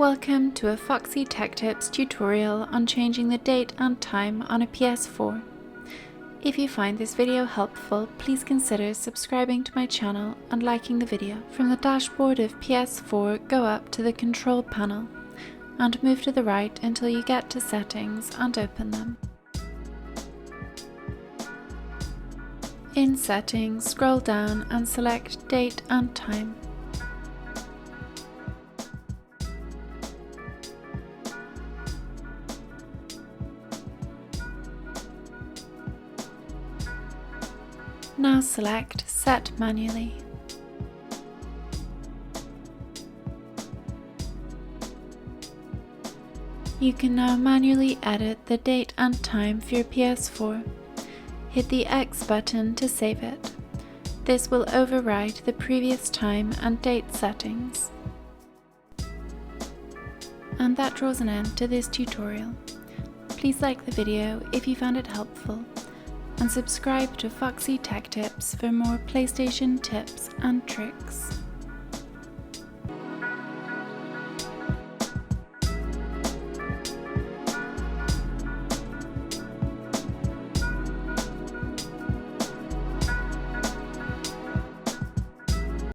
Welcome to a Foxy Tech Tips tutorial on changing the date and time on a PS4. If you find this video helpful, please consider subscribing to my channel and liking the video. From the dashboard of PS4, go up to the control panel and move to the right until you get to settings and open them. In settings, scroll down and select date and time. Now select Set Manually. You can now manually edit the date and time for your PS4. Hit the X button to save it. This will overwrite the previous time and date settings. And that draws an end to this tutorial. Please like the video if you found it helpful, and subscribe to Foxy Tech Tips for more PlayStation tips and tricks.